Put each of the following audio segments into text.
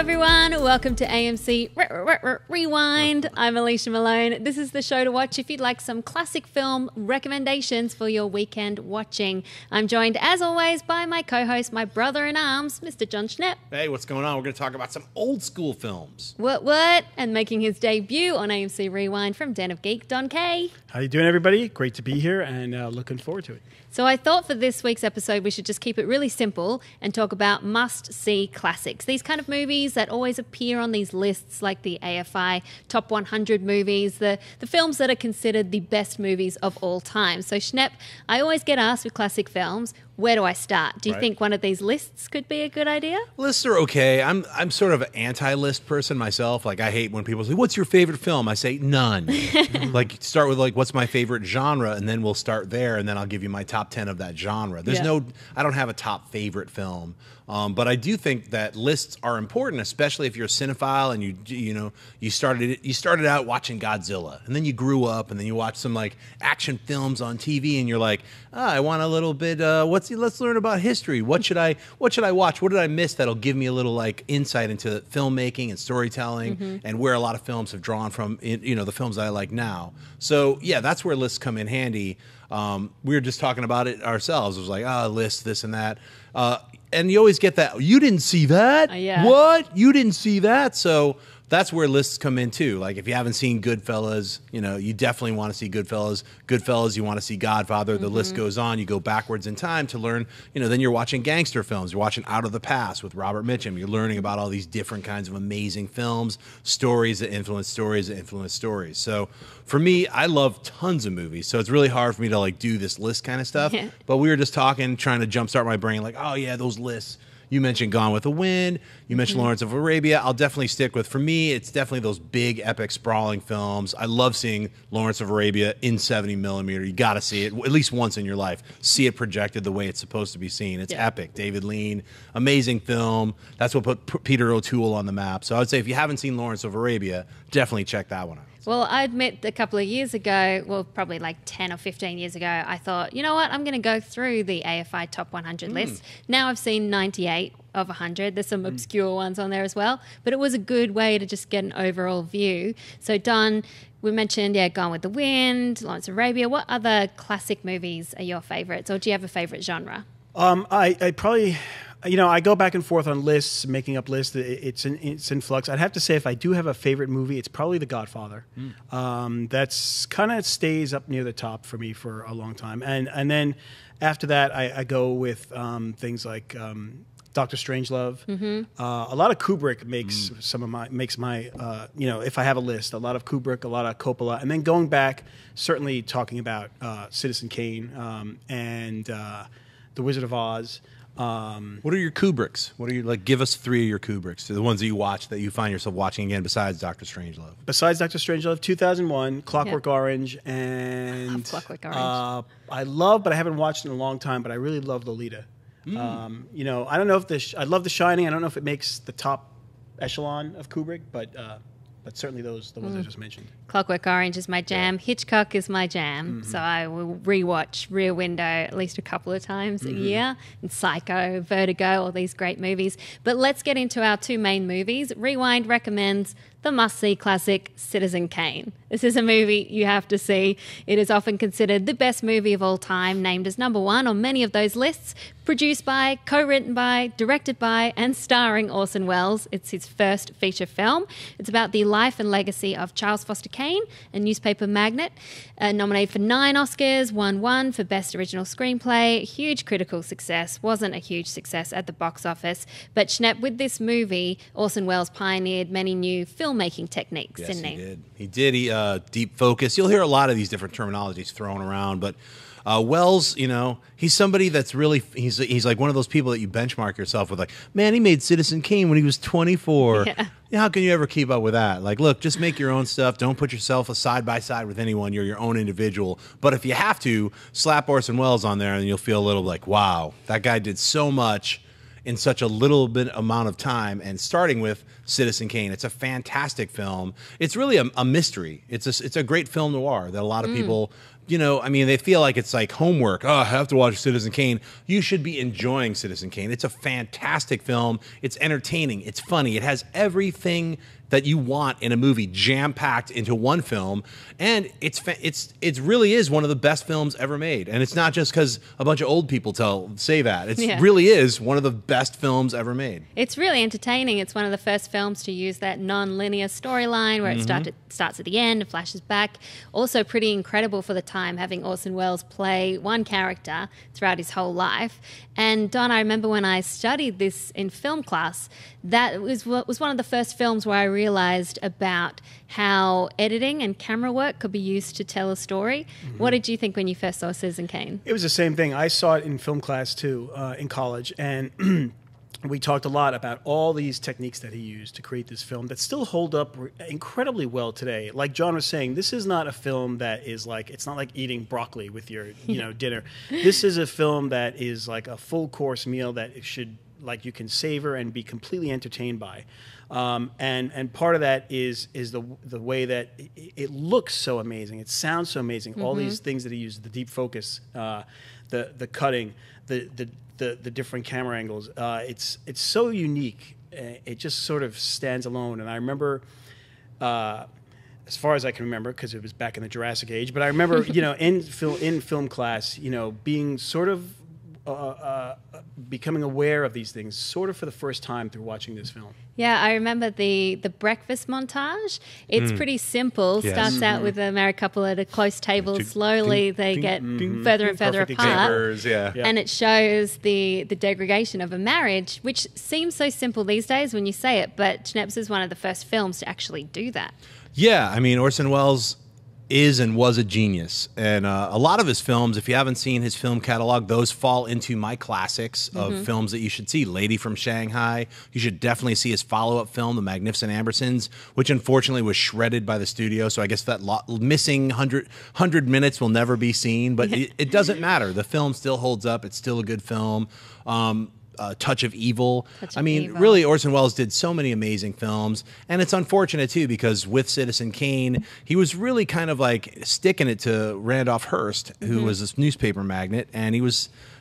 everyone, welcome to AMC Rewind. I'm Alicia Malone. This is the show to watch if you'd like some classic film recommendations for your weekend watching. I'm joined, as always, by my co-host, my brother-in-arms, Mr. John Schnepp. Hey, what's going on? We're going to talk about some old school films. What? And making his debut on AMC Rewind from Den of Geek, Don Kaye. How you doing, everybody? Great to be here and looking forward to it. So I thought for this week's episode we should just keep it really simple and talk about must-see classics. These kind of movies that always appear on these lists, like the AFI Top 100 movies, the films that are considered the best movies of all time. So Schnepp, I always get asked with classic films, where do I start? Do you think one of these lists could be a good idea? Lists are okay. I'm sort of an anti-list person myself. Like, I hate when people say, what's your favorite film? I say, none. Like, start with, like, what's my favorite genre? And then we'll start there, and then I'll give you my top 10 of that genre. There's I don't have a top favorite film. But I do think that lists are important, especially if you're a cinephile and you started out watching Godzilla, and then you grew up, and then you watch some like action films on TV, and you're like, I want a little bit. Let's learn about history. What should I watch? What did I miss that'll give me a little like insight into filmmaking and storytelling, and where a lot of films have drawn from, the films that I like now. So yeah, that's where lists come in handy. We were just talking about it ourselves. It was like, list this and that. And you always get that, you didn't see that? Yeah. What? You didn't see that? So that's where lists come in too. Like, if you haven't seen Goodfellas, you definitely want to see Goodfellas. Goodfellas, you want to see Godfather. The list goes on. You go backwards in time to learn, then you're watching gangster films. You're watching Out of the Past with Robert Mitchum. You're learning about all these different kinds of amazing films, stories that influence stories that influence stories. So for me, I love tons of movies. So it's really hard for me to like do this list kind of stuff. Yeah. But we were just talking, trying to jumpstart my brain like, oh yeah, those lists. You mentioned Gone with the Wind. You mentioned Lawrence of Arabia. I'll definitely stick with, for me, it's definitely those big, epic, sprawling films. I love seeing Lawrence of Arabia in 70 millimeter. You got to see it at least once in your life. See it projected the way it's supposed to be seen. It's epic. David Lean, amazing film. That's what put Peter O'Toole on the map. So I would say if you haven't seen Lawrence of Arabia, definitely check that one out. Well, I admit a couple of years ago, well, probably like 10 or 15 years ago, I thought, you know what, I'm going to go through the AFI Top 100 list. Now I've seen 98 of 100. There's some obscure ones on there as well. But it was a good way to just get an overall view. So, Don, we mentioned, Gone with the Wind, Lawrence of Arabia. What other classic movies are your favorites? Or do you have a favorite genre? I probably... I go back and forth on lists, making up lists. It's in flux. I'd have to say if I do have a favorite movie, it's probably The Godfather. That's kind of stays up near the top for me for a long time. And then after that, I go with things like Dr. Strangelove. A lot of Kubrick makes my if I have a list, a lot of Kubrick, a lot of Coppola, and then going back, certainly talking about Citizen Kane and The Wizard of Oz. What are your Kubricks? What are you like? Give us three of your Kubricks, the ones that you watch that you find yourself watching again besides Dr. Strangelove. Besides Dr. Strangelove, 2001, Clockwork Orange, and I love Clockwork Orange. I love, but I haven't watched in a long time. But I really love Lolita. I don't know if I love The Shining. I don't know if it makes the top echelon of Kubrick, but certainly the ones I just mentioned. Clockwork Orange is my jam. Hitchcock is my jam. So I will rewatch Rear Window at least a couple of times a year. And Psycho, Vertigo, all these great movies. But let's get into our two main movies. Rewind recommends the must-see classic Citizen Kane. This is a movie you have to see. It is often considered the best movie of all time, named as number one on many of those lists, produced by, co-written by, directed by, and starring Orson Welles. It's his first feature film. It's about the life and legacy of Charles Foster Kane, a newspaper magnate, nominated for 9 Oscars, won 1 for Best Original Screenplay. Huge critical success. Wasn't a huge success at the box office. But Schnepp, with this movie, Orson Welles pioneered many new filmmaking techniques, didn't he? He did. He deep focus. You'll hear a lot of these different terminologies thrown around, but Welles, he's somebody that's really, he's like one of those people that you benchmark yourself with, like, man, he made Citizen Kane when he was 24. Yeah. How can you ever keep up with that? Like, look, just make your own stuff. Don't put yourself side by side with anyone. You're your own individual. But if you have to, slap Orson Welles on there and you'll feel a little like, wow, that guy did so much in such a little bit amount of time, and starting with Citizen Kane. It's a fantastic film. It's really a mystery. It's a great film noir that a lot of people, you know, I mean, they feel like it's like homework. Oh, I have to watch Citizen Kane. You should be enjoying Citizen Kane. It's a fantastic film. It's entertaining. It's funny. It has everything that you want in a movie jam-packed into one film, and it really is one of the best films ever made. And it's not just because a bunch of old people say that. It really is one of the best films ever made. It's really entertaining. It's one of the first films to use that non-linear storyline where it starts at the end and flashes back. Also pretty incredible for the time, having Orson Welles play one character throughout his whole life. And Don, I remember when I studied this in film class, that was one of the first films where I realized about how editing and camera work could be used to tell a story. What did you think when you first saw Citizen Kane? It was the same thing. I saw it in film class too, in college, and we talked a lot about all these techniques that he used to create this film that still hold up incredibly well today. Like John was saying, this is not a film that is like, it's not like eating broccoli with your dinner. This is a film that is like a full course meal that it should, like, you can savor and be completely entertained by. And part of that is the way that it looks so amazing. It sounds so amazing. All these things that he used, the deep focus, the cutting, the different camera angles. It's so unique. It just sort of stands alone. And I remember, as far as I can remember, because it was back in the Jurassic Age, but I remember, in film class, being sort of becoming aware of these things sort of for the first time through watching this film. Yeah, I remember the breakfast montage. It's pretty simple. Yes. Starts out with a married couple at a close table. Slowly they get further and further Perfect apart. Yeah. And it shows the degradation of a marriage, which seems so simple these days when you say it, but Schnepp is one of the first films to actually do that. Yeah, I mean, Orson Welles is and was a genius. And a lot of his films, if you haven't seen his film catalog, those fall into my classics of films that you should see. Lady from Shanghai. You should definitely see his follow-up film, The Magnificent Ambersons, which unfortunately was shredded by the studio. So I guess that missing 100 minutes will never be seen. But it doesn't matter. The film still holds up. It's still a good film. Touch of Evil. Really, Orson Welles did so many amazing films, and it's unfortunate too because with Citizen Kane, he was really kind of like sticking it to Randolph Hearst, who was this newspaper magnate, and he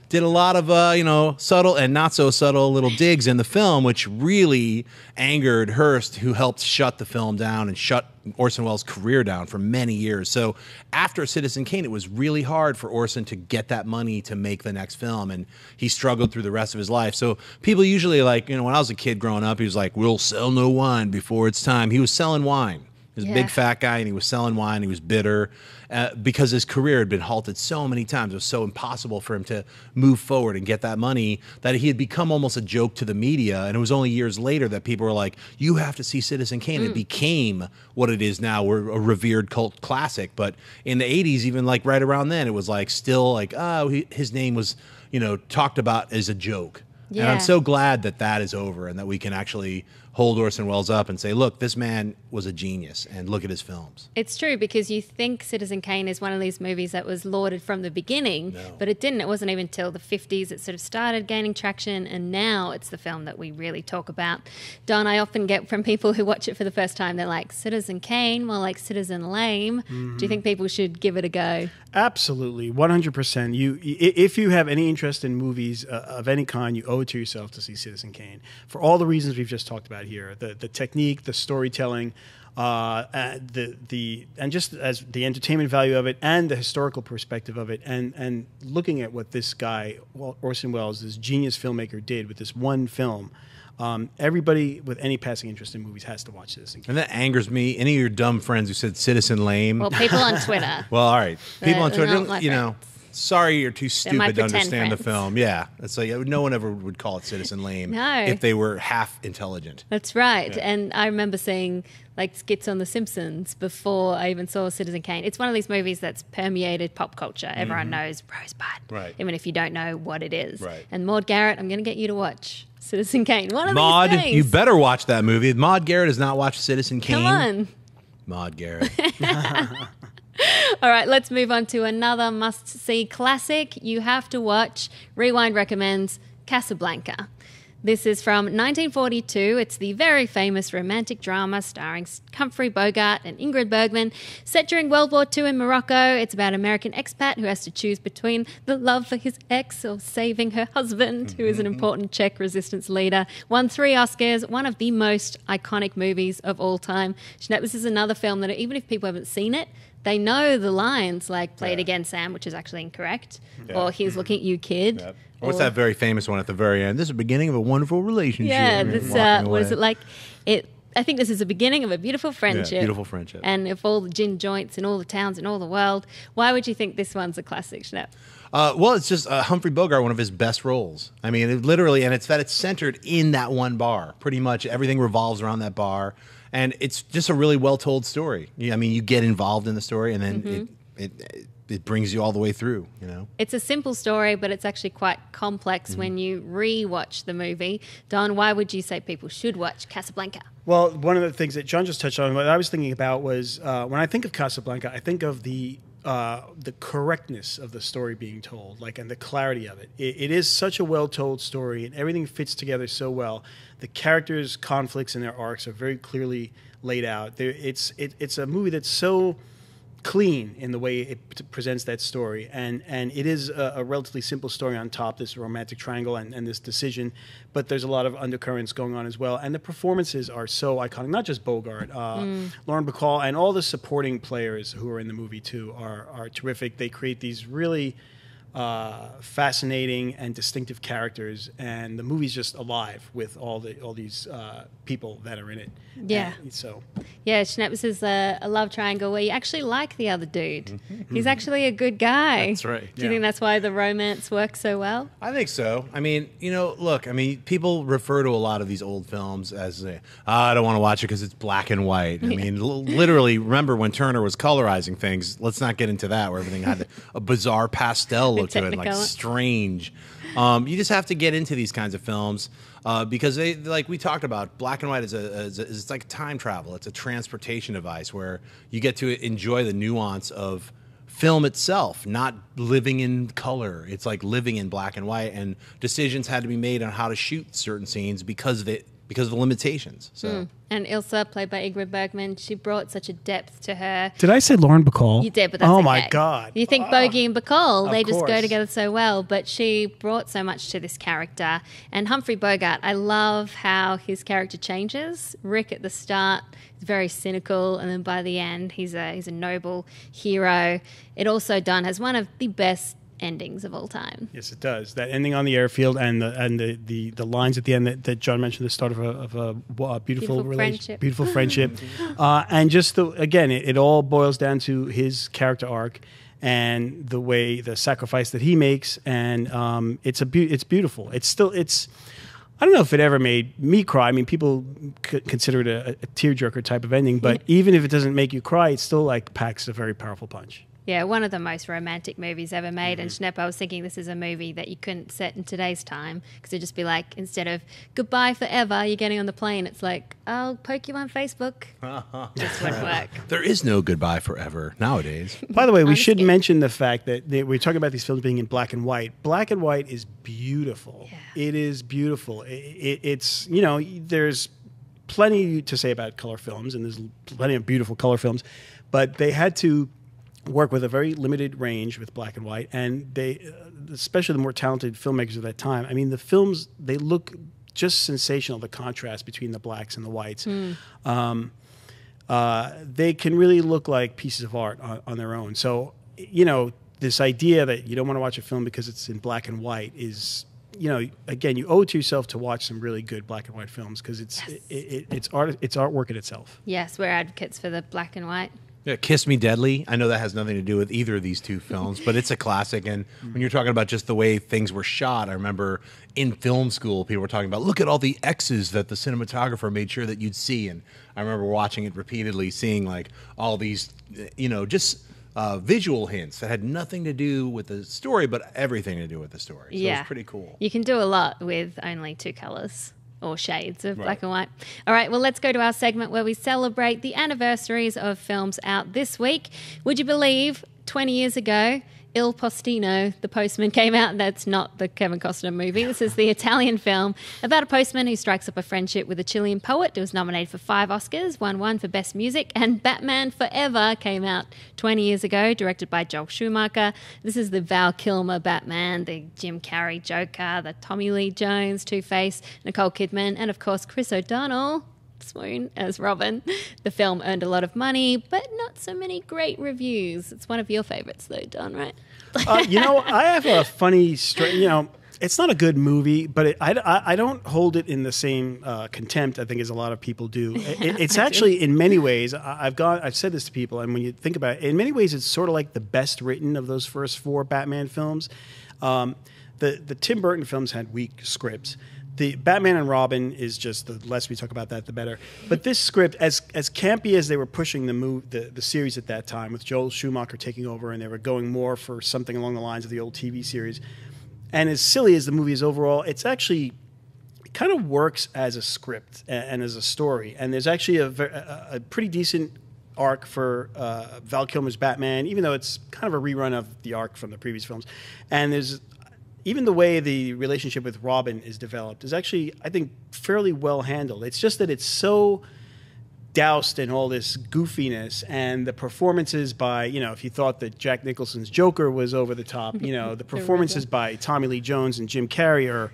did a lot of subtle and not so subtle little digs in the film, which really angered Hearst, who helped shut the film down and shut Orson Welles' career down for many years. So after Citizen Kane, it was really hard for Orson to get that money to make the next film, and he struggled through the rest of his life. So people usually when I was a kid growing up, he was like, "We'll sell no wine before it's time." He was selling wine. He was a big fat guy, and he was selling wine. He was bitter because his career had been halted so many times. It was so impossible for him to move forward and get that money that he had become almost a joke to the media. And it was only years later that people were like, "You have to see Citizen Kane." It became what it is now. We're a revered cult classic. But in the 80s, even like right around then, it was like still like, his name was talked about as a joke. Yeah. And I'm so glad that is over and that we can actually hold Orson Welles up and say, look, this man was a genius, and look at his films. It's true, because you think Citizen Kane is one of these movies that was lauded from the beginning, but it didn't. It wasn't even until the 50s it sort of started gaining traction, and now it's the film that we really talk about. Don, I often get from people who watch it for the first time, they're like, Citizen Kane, more like Citizen Lame. Do you think people should give it a go? Absolutely, 100%. If you have any interest in movies of any kind, you owe it to yourself to see Citizen Kane for all the reasons we've just talked about here: the technique, the storytelling, and just as the entertainment value of it, and the historical perspective of it, and looking at what this guy, Orson Welles, this genius filmmaker, did with this one film. Everybody with any passing interest in movies has to watch this. And that angers me. Any of your dumb friends who said Citizen Lame. Well, people on Twitter. Well, all right. People on Twitter, sorry you're too stupid to understand friends. The film. Yeah. It's like no one ever would call it Citizen Lame if they were half intelligent. That's right. Yeah. And I remember seeing like skits on The Simpsons before I even saw Citizen Kane. It's one of these movies that's permeated pop culture. Everyone knows Rosebud, right? Even if you don't know what it is. Right. And Maud Garrett, I'm going to get you to watch Citizen Kane. One of Maud, these days. you better watch that movie. Maud Garrett has not watched Citizen Kane. Come on. Maud Garrett. All right, let's move on to another must-see classic. You have to watch. Rewind recommends Casablanca. This is from 1942. It's the very famous romantic drama starring Humphrey Bogart and Ingrid Bergman. Set during World War II in Morocco, it's about an American expat who has to choose between the love for his ex or saving her husband, who is an important Czech resistance leader. Won 3 Oscars, one of the most iconic movies of all time. Schnepp, this is another film that even if people haven't seen it, they know the lines like "Play it again, Sam," which is actually incorrect, or "Here's looking at you, kid." Yeah. What's that very famous one at the very end? This is the beginning of a wonderful relationship. Yeah, this, what is it like? I think this is the beginning of a beautiful friendship. Yeah, beautiful friendship. And of all the gin joints in all the towns in all the world, why would you think this one's a classic, Schnepp? Well, it's just Humphrey Bogart, one of his best roles. I mean, it literally, and it's that it's centered in that one bar. Pretty much everything revolves around that bar. And it's just a really well-told story. I mean, you get involved in the story, and then it brings you all the way through, you know? It's a simple story, but it's actually quite complex when you re-watch the movie. Don, why would you say people should watch Casablanca? Well, one of the things that John just touched on, what I was thinking about was when I think of Casablanca, I think of the correctness of the story being told, like, and the clarity of it. It is such a well-told story, and everything fits together so well. The characters' conflicts and their arcs are very clearly laid out. It's a movie that's so clean in the way it presents that story, and it is a relatively simple story on top, this romantic triangle and this decision, but there's a lot of undercurrents going on as well, and the performances are so iconic. Not just Bogart, Lauren Bacall, and all the supporting players who are in the movie too are terrific. They create these really fascinating and distinctive characters, and the movie's just alive with all these people that are in it. Yeah. And so. Yeah, Schnepp, this is a love triangle where you actually like the other dude. He's actually a good guy. That's right. Do you think that's why the romance works so well? I think so. I mean, look, I mean, people refer to a lot of these old films as, I don't want to watch it because it's black and white. I mean, literally, remember when Turner was colorizing things? Let's not get into that, where everything had a bizarre pastel look to it, like strange. You just have to get into these kinds of films because they, like we talked about, black and white is like time travel. It's a transportation device where you get to enjoy the nuance of film itself, not living in color. It's like living in black and white, and decisions had to be made on how to shoot certain scenes because of the limitations. So. And Ilsa, played by Ingrid Bergman, she brought such a depth to her. Did I say Lauren Bacall? You did, but that's oh my God! You think Bogey and Bacall, they just go course. together so well, but she brought so much to this character. And Humphrey Bogart, I love how his character changes. Rick at the start is very cynical, and then by the end, he's a noble hero. It also has one of the best endings of all time. Yes, it does. That ending on the airfield and the lines at the end that John mentioned, the start of a beautiful friendship. Beautiful friendship. And just again, it all boils down to his character arc and the sacrifice that he makes, and it's beautiful. It's I don't know if it ever made me cry. I mean, people consider it a tearjerker type of ending, but even if it doesn't make you cry, it still like packs a very powerful punch. Yeah, one of the most romantic movies ever made. And Schnepp, I was thinking this is a movie that you couldn't set in today's time, because it'd just be like, instead of goodbye forever, you're getting on the plane, it's like, I'll poke you on Facebook. This wouldn't work. There is no goodbye forever nowadays. By the way, we should mention the fact that we're talking about these films being in black and white. Black and white is beautiful. Yeah. It is beautiful. It's, there's plenty to say about color films, and there's plenty of beautiful color films, but they had to work with a very limited range with black and white, and they, especially the more talented filmmakers of that time, I mean, the films, they look just sensational, the contrast between the blacks and the whites. They can really look like pieces of art on their own. So, this idea that you don't want to watch a film because it's in black and white is, again, you owe it to yourself to watch some really good black and white films, because it's artwork in itself. Yes, we're advocates for the black and white. Yeah, Kiss Me Deadly. I know that has nothing to do with either of these two films, but it's a classic. And when you're talking about just the way things were shot, I remember in film school, people were talking about, look at all the X's that the cinematographer made sure that you'd see. And I remember watching it repeatedly, seeing like all these, just visual hints that had nothing to do with the story, but everything to do with the story. So it was pretty cool. You can do a lot with only 2 colors. Or shades of black and white. All right, well, let's go to our segment where we celebrate the anniversaries of films out this week. Would you believe 20 years ago, Il Postino, the Postman, came out. That's not the Kevin Costner movie. This is the Italian film about a postman who strikes up a friendship with a Chilean poet. It was nominated for 5 Oscars, won 1 for Best Music, and Batman Forever came out 20 years ago, directed by Joel Schumacher. This is the Val Kilmer Batman, the Jim Carrey Joker, the Tommy Lee Jones Two-Face, Nicole Kidman, and of course Chris O'Donnell, Swoon, as Robin. The film earned a lot of money, but not so many great reviews. It's one of your favorites, though, Don, right? I have a funny story. It's not a good movie, but I don't hold it in the same contempt, I think, as a lot of people do. It's actually, in many ways, I've said this to people, and when you think about it, in many ways, it's sort of like the best written of those first 4 Batman films. The Tim Burton films had weak scripts. The Batman and Robin is just, the less we talk about that, the better. But this script, as campy as they were pushing the series at that time, with Joel Schumacher taking over, and they were going more for something along the lines of the old TV series, and as silly as the movie is overall, it kind of works as a script and as a story. And there's actually a pretty decent arc for Val Kilmer's Batman, even though it's kind of a rerun of the arc from the previous films. And there's even the way the relationship with Robin is developed is actually, I think, fairly well handled. It's just that it's so doused in all this goofiness, and the performances by, if you thought that Jack Nicholson's Joker was over the top, the performances by Tommy Lee Jones and Jim Carrey are,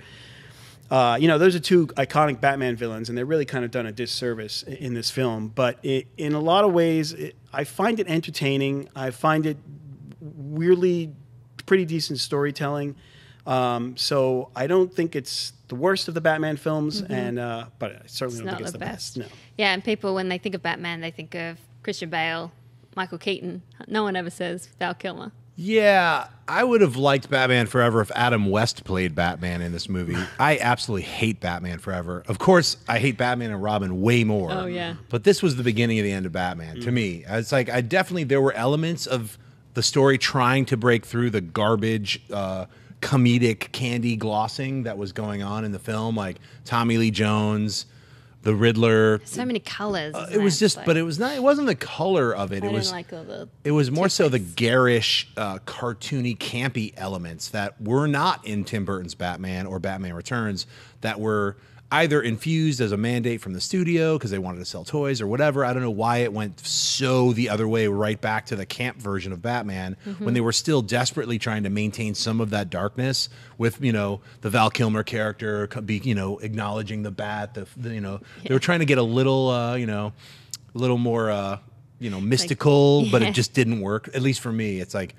those are 2 iconic Batman villains, and they're really kind of done a disservice in this film. But in a lot of ways, I find it entertaining. I find it weirdly pretty decent storytelling. So I don't think it's the worst of the Batman films, and but I certainly don't think it's the best. No. Yeah, and people, when they think of Batman, they think of Christian Bale, Michael Keaton. No one ever says Val Kilmer. Yeah, I would have liked Batman Forever if Adam West played Batman in this movie. I absolutely hate Batman Forever. Of course, I hate Batman and Robin way more. Oh, yeah. But this was the beginning of the end of Batman, to me. It's like, there were elements of the story trying to break through the garbage, comedic candy glossing that was going on in the film, like Tommy Lee Jones, the Riddler. So many colors. It was just, but it was not. It wasn't the color of it. It was more so the garish, cartoony, campy elements that were not in Tim Burton's Batman or Batman Returns, that were either infused as a mandate from the studio because they wanted to sell toys or whatever. I don't know why it went so the other way, right back to the camp version of Batman, when they were still desperately trying to maintain some of that darkness with, the Val Kilmer character, acknowledging the bat. They were trying to get a little, a little more, mystical, but it just didn't work. At least for me, it's like,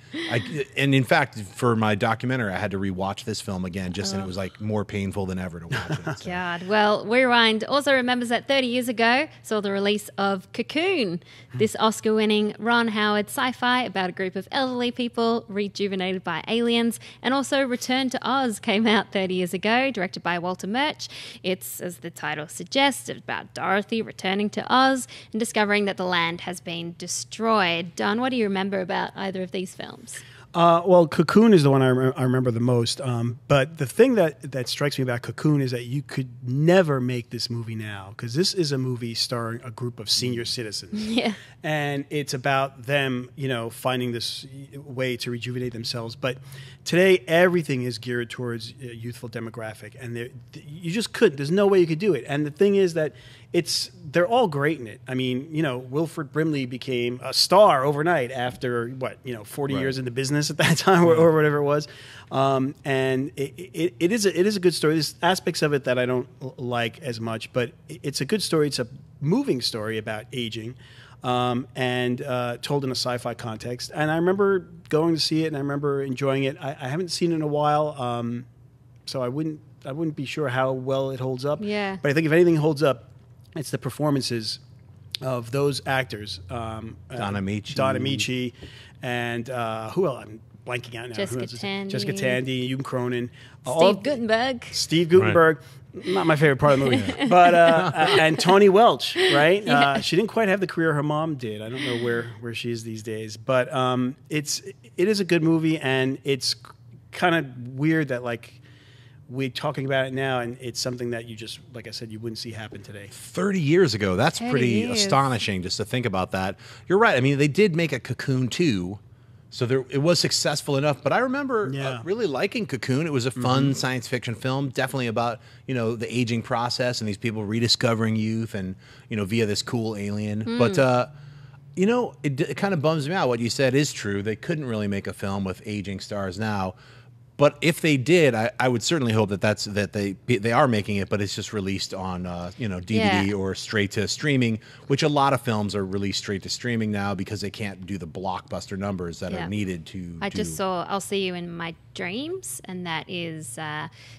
and in fact, for my documentary, I had to rewatch this film again, and it was like more painful than ever to watch it. So. God, well, Rewind also remembers that 30 years ago saw the release of Cocoon, this Oscar-winning Ron Howard sci-fi about a group of elderly people rejuvenated by aliens, and also Return to Oz came out 30 years ago, directed by Walter Murch. It's, as the title suggests, about Dorothy returning to Oz and discovering that the land has been destroyed. Don, what do you remember about either of these films? Well, Cocoon is the one I remember the most. But the thing that strikes me about Cocoon is that you could never make this movie now, because this is a movie starring a group of senior citizens. Yeah. And it's about them, finding this way to rejuvenate themselves. But today, everything is geared towards a youthful demographic. And you just couldn't. There's no way you could do it. And the thing is that they're all great in it. I mean, Wilford Brimley became a star overnight after 40 years in the business at that time, or whatever it was. And it is a good story. There's aspects of it that I don't like as much, but it's a good story. It's a moving story about aging, and told in a sci-fi context. And I remember going to see it, and I remember enjoying it. I haven't seen it in a while, so I wouldn't be sure how well it holds up. Yeah. But I think if anything holds up, it's the performances of those actors. Don Amici, and who else? I'm blanking out now. Jessica Tandy, Ewan Cronin. Steve Guttenberg. Right. Not my favorite part of the movie. But and Toni Welch, right? Yeah. She didn't quite have the career her mom did. I don't know where she is these days. But it is a good movie, and it's kind of weird that we're talking about it now, and it's something that you just, like I said, you wouldn't see happen today. 30 years ago. That's pretty astonishing just to think about that. You're right. I mean, they did make a Cocoon 2 it was successful enough. But I remember really liking Cocoon. It was a fun science fiction film, definitely about the aging process and these people rediscovering youth, and via this cool alien. But it kind of bums me out. What you said is true. They couldn't really make a film with aging stars now. But if they did, I would certainly hope that they are making it, but it's just released on DVD or straight to streaming, which a lot of films are released straight to streaming now because they can't do the blockbuster numbers that are needed to. I just saw I'll See You in My Dreams, and that is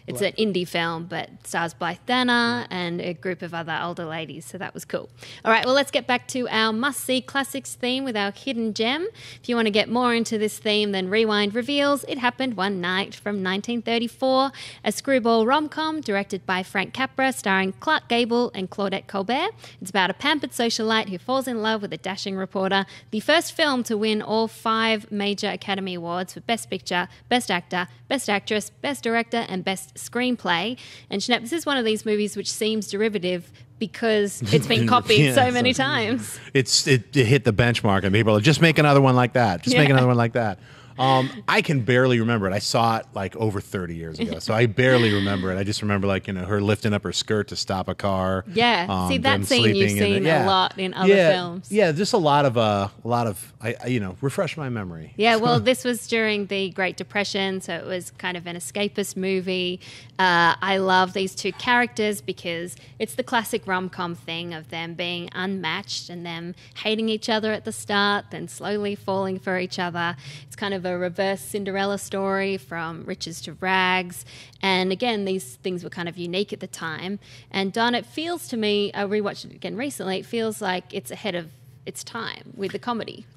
it's an indie film, but stars Blythe Danner and a group of other older ladies, so that was cool. All right, well, let's get back to our must-see classics theme with our hidden gem. If you want to get more into this theme, then Rewind reveals It Happened One Night from 1934, a screwball rom-com directed by Frank Capra, starring Clark Gable and Claudette Colbert. It's about a pampered socialite who falls in love with a dashing reporter. The first film to win all 5 major Academy Awards for Best Picture, Best Actor, Best Actress, Best Director, and Best Screenplay. And Schnepp, this is one of these movies which seems derivative because it's been copied so many times. It hit the benchmark, and people are just make another one like that. Just make another one like that. I can barely remember it. I saw it like over 30 years ago, so I barely remember it. I just remember her lifting up her skirt to stop a car. Yeah, see that scene you've seen a lot in other films. Yeah, just a lot of refresh my memory. Yeah, well, this was during the Great Depression, so it was kind of an escapist movie. I love these two characters because it's the classic rom-com thing of them being unmatched and them hating each other at the start, then slowly falling for each other. It's kind of a reverse Cinderella story from riches to rags. And again, these things were kind of unique at the time. And Don, it feels to me, I rewatched it again recently, it feels like it's ahead of its time with the comedy.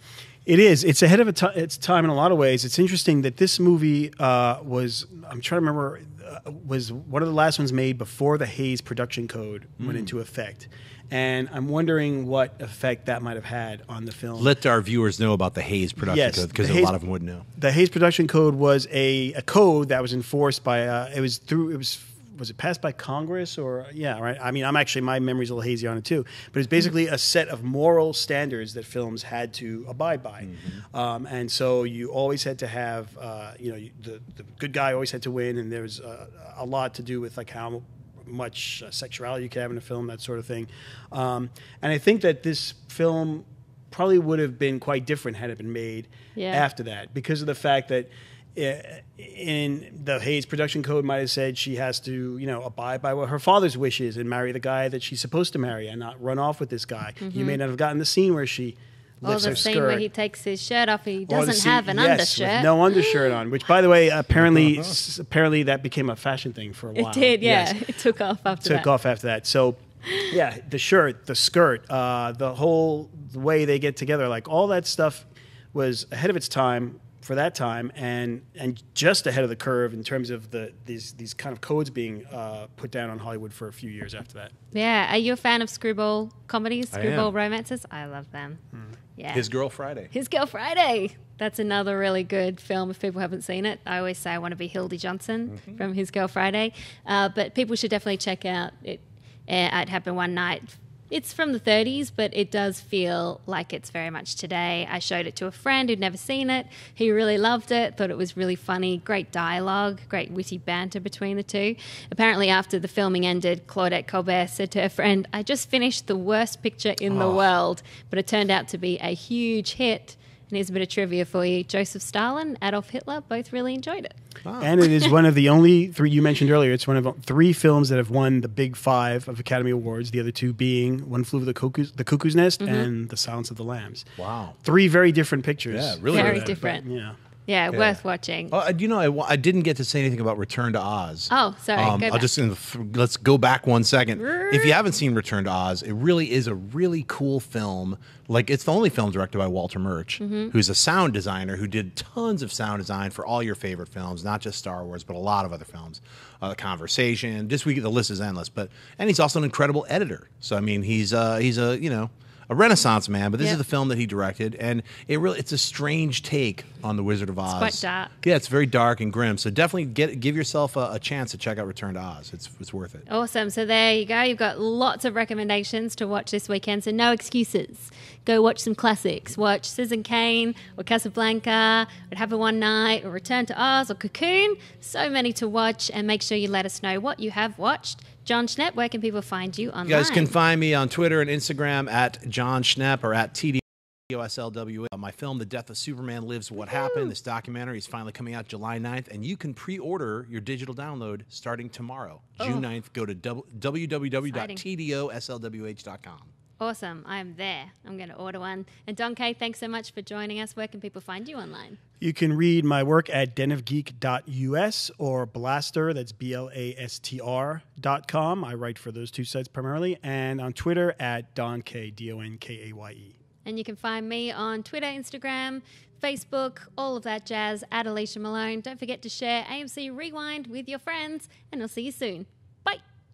It is. It's ahead of its time in a lot of ways. It's interesting that this movie was, I'm trying to remember, was one of the last ones made before the Hays Production Code went into effect. And I'm wondering what effect that might have had on the film. Let our viewers know about the Hays Production Code, because a lot of them wouldn't know. The Hays Production Code was a code that was enforced by, was it passed by Congress or, right? I mean, my memory's a little hazy on it too, but it's basically a set of moral standards that films had to abide by. And so you always had to have, the good guy always had to win, and there was a lot to do with like how much sexuality you could have in a film, that sort of thing. And I think that this film probably would have been quite different had it been made after that, because of the fact that in the Hays Production Code might have said she has to, abide by what her father's wishes and marry the guy that she's supposed to marry and not run off with this guy. You may not have gotten the scene where she lifts her skirt. Or the scene where he takes his shirt off, he doesn't have an undershirt. With no undershirt on, which, by the way, apparently that became a fashion thing for a while. It did, yeah. Yes. It took off after that. So, yeah, the shirt, the skirt, the way they get together, like all that stuff was ahead of its time for that time, and just ahead of the curve in terms of these kind of codes being put down on Hollywood for a few years after that. Yeah, are you a fan of screwball comedies, screwball romances? I love them. Yeah, His Girl Friday. That's another really good film if people haven't seen it. I always say I want to be Hildy Johnson from His Girl Friday, but people should definitely check out it. It Happened One Night. It's from the 30s, but it does feel like it's very much today. I showed it to a friend who'd never seen it. He really loved it, thought it was really funny, great dialogue, great witty banter between the two. Apparently, after the filming ended, Claudette Colbert said to her friend, "I just finished the worst picture in the world," but it turned out to be a huge hit. And here's a bit of trivia for you. Joseph Stalin, Adolf Hitler, both really enjoyed it. Wow. And it is one of the only 3 you mentioned earlier. It's one of 3 films that have won the big 5 of Academy Awards. The other 2 being One Flew Over the Cuckoo's Nest and The Silence of the Lambs. Wow. 3 very different pictures. Yeah, really very different. But, yeah, worth watching. I didn't get to say anything about Return to Oz. Oh, sorry. Let's go back one second. If you haven't seen Return to Oz, it really is a really cool film. Like, it's the only film directed by Walter Murch, who's a sound designer who did tons of sound design for all your favorite films, not just Star Wars, but a lot of other films. Conversation. The list is endless. And he's also an incredible editor. So I mean, he's a a Renaissance man, but this Yep. is the film that he directed, and it's a strange take on the Wizard of Oz. quite dark. Yeah, it's very dark and grim. So definitely give yourself a chance to check out Return to Oz. It's worth it. Awesome. So there you go. You've got lots of recommendations to watch this weekend. So no excuses. Go watch some classics. Watch Citizen Kane or Casablanca, or Have a One Night, or Return to Oz, or Cocoon. So many to watch, and make sure you let us know what you have watched. John Schnepp, where can people find you online? You guys can find me on Twitter and Instagram at John Schnepp or at TDOSLWA. My film, The Death of Superman Lives What Happened, this documentary is finally coming out July 9th, and you can pre-order your digital download starting tomorrow, June 9th. Go to www.tdoslwh.com. Awesome. I'm there. I'm going to order one. And Don Kaye, thanks so much for joining us. Where can people find you online? You can read my work at denofgeek.us or Blastr, that's BLASTR.com. I write for those two sites primarily. And on Twitter at Don Kaye, DONKAYE. And you can find me on Twitter, Instagram, Facebook, all of that jazz at Alicia Malone. Don't forget to share AMC Rewind with your friends, and I'll see you soon.